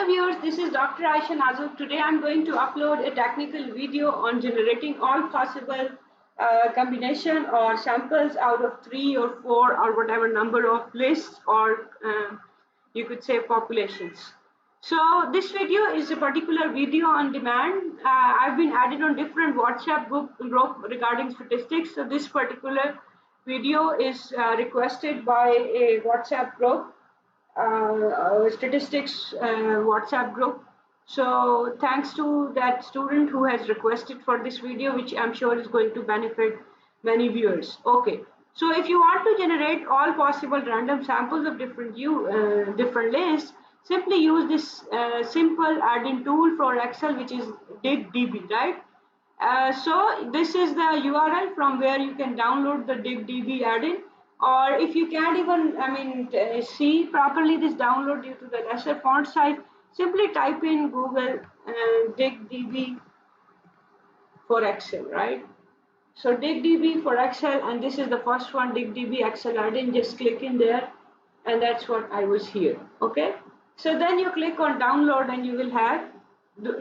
viewers, this is Dr. Aisha Nazuk. Today I'm going to upload a technical video on generating all possible combination or samples out of 3 or 4 or whatever number of lists or you could say populations. So this video is a particular video on demand. I've been added on different WhatsApp group regarding statistics. So this particular video is requested by a WhatsApp group, statistics WhatsApp group. So thanks to that student who has requested for this video, which I'm sure is going to benefit many viewers. Okay, so if you want to generate all possible random samples of different lists, simply use this simple add-in tool for Excel, which is DigDB, right? So this is the URL from where you can download the DigDB add-in, or if you can't even see properly this download due to the lesser font size, simply type in Google DigDB for Excel, right? So DigDB for Excel, and this is the first one, DigDB Excel add-in. Just click in there, and that's what I was here. Okay, so then you click on download and you will have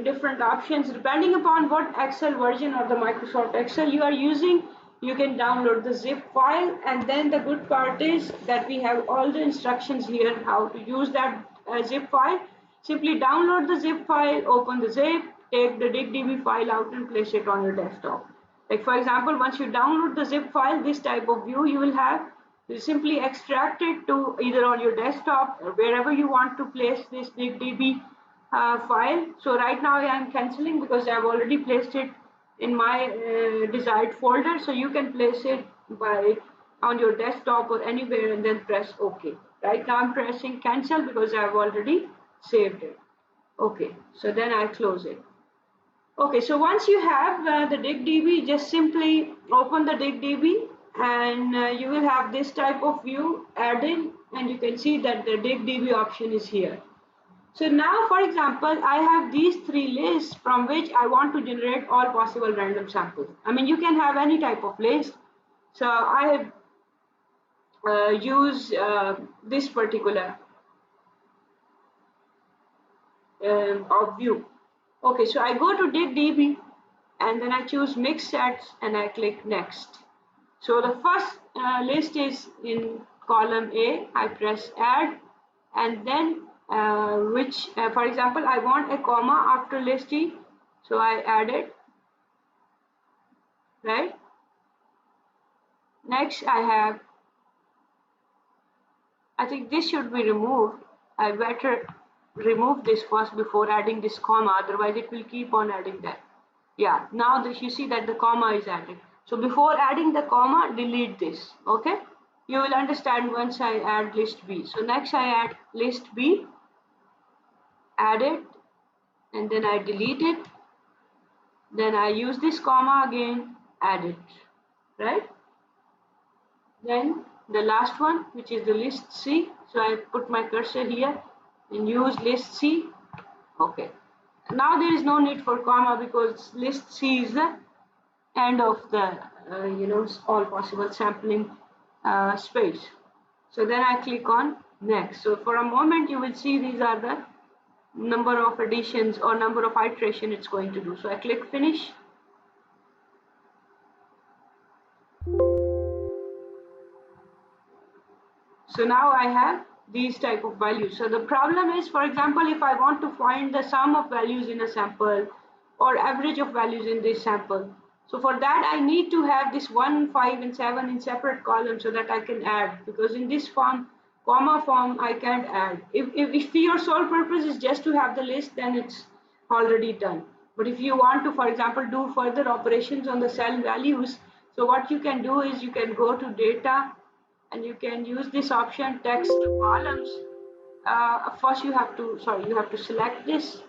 different options depending upon what Excel version or the Microsoft Excel you are using. You can download the zip file, and then the good part is that we have all the instructions here how to use that zip file. Simply download the zip file, open the zip, take the DigDB file out and place it on your desktop. Like for example, once you download the zip file, this type of view you will have. You simply extract it to either on your desktop or wherever you want to place this DigDB file. So right now I am cancelling because I have already placed it in my desired folder. So you can place it on your desktop or anywhere and then press OK. Right now I'm pressing cancel because I have already saved it. Okay, so then I close it. Okay, so once you have the DigDB, just simply open the DigDB, and you will have this type of view add-in, and you can see that the DigDB option is here. So now, for example, I have these 3 lists from which I want to generate all possible random samples. You can have any type of list. So I have used this particular view. Okay, so I go to DigDB, and then I choose mix sets, and I click next. So the first list is in column A. I press add, and then for example, I want a comma after list E, so I add it, right? Next I think this should be removed. I better remove this first before adding this comma, otherwise it will keep on adding that. Yeah, now you see that the comma is added. So before adding the comma, delete this. Okay, you will understand once I add list B. So next I add list B, add it, and then I delete it. Then I use this comma again, add it, right? Then the last one, which is the list C. So I put my cursor here and use list C. Okay, now there is no need for comma because list C is the end of the all possible sampling space. So then I click on next. So for a moment you will see these are the number of additions or number of iteration it's going to do. So I click finish. So now I have these type of values. So the problem is, for example, if I want to find the sum of values in a sample or average of values in this sample, so for that I need to have this 1, 5 and 7 in separate columns so that I can add, because in this form, comma form, I can't add. If your sole purpose is just to have the list, then it's already done. But if you want to, for example, do further operations on the cell values, so what you can do is you can go to data and you can use this option text columns. First you have to select this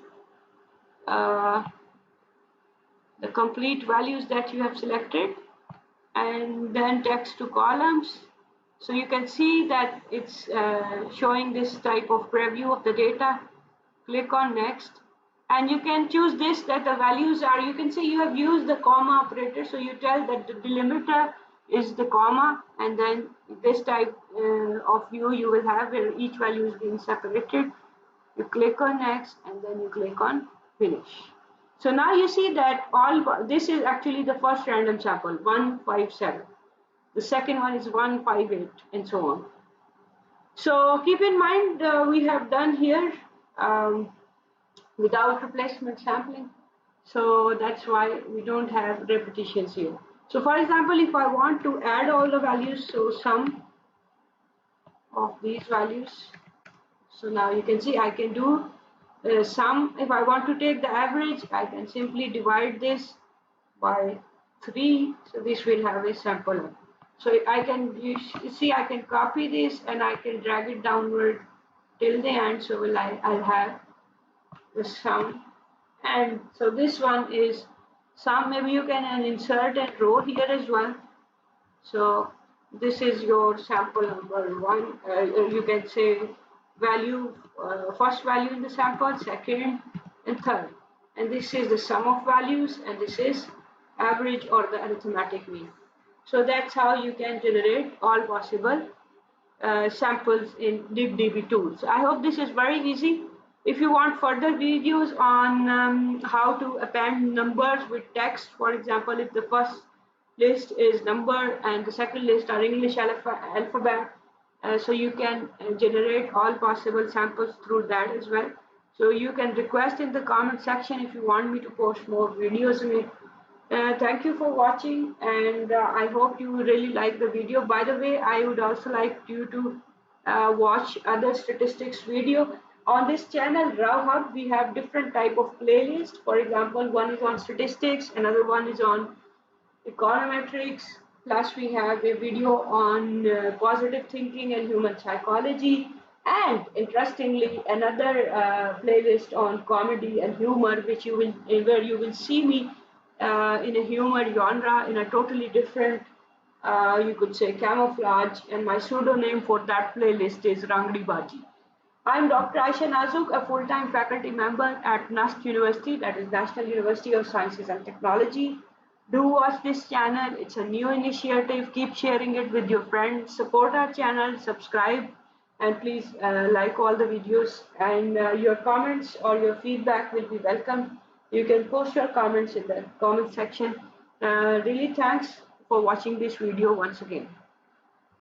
the complete values that you have selected, and then text to columns. So you can see that it's showing this type of preview of the data. Click on next, and you can choose this, that the values are, you can see you have used the comma operator, so you tell that the delimiter is the comma, and then this type of view you will have where each value is being separated. You click on next and then you click on finish. So now you see that this is actually the first random sample 157. The second one is 158 and so on. So keep in mind we have done here um, without replacement sampling. So that's why we don't have repetitions here. So for example, if I want to add all the values, so sum of these values. So now you can see I can do sum. If I want to take the average, I can simply divide this by 3. So this will have a sample. So I can, you see, I can copy this and I can drag it downward till the end. So I'll have the sum. And so this one is sum. Maybe you can insert a row here as well. So this is your sample number 1. You can say value, first value in the sample, second and third. And this is the sum of values and this is average or the arithmetic mean. So that's how you can generate all possible samples in DibDB tools. I hope this is very easy. If you want further videos on how to append numbers with text, for example, if the first list is number and the second list are English alphabet, so you can generate all possible samples through that as well. So you can request in the comment section if you want me to post more videos on it. Thank you for watching and I hope you really like the video. By the way, I would also like you to watch other statistics video. On this channel, RowHub, we have different type of playlist. For example, one is on statistics, another one is on econometrics, plus we have a video on positive thinking and human psychology, and interestingly another playlist on comedy and humor, which you will where you will see me in a humor genre in a totally different you could say camouflage, and my pseudonym for that playlist is Rangdi Baji. I'm Dr. Aisha Nazuk, a full-time faculty member at NUST University, that is National University of Sciences and Technology. Do watch this channel. It's a new initiative. Keep sharing it with your friends. Support our channel, subscribe, and please like all the videos. And your comments or your feedback will be welcome. You can post your comments in the comment section. Really thanks for watching this video once again.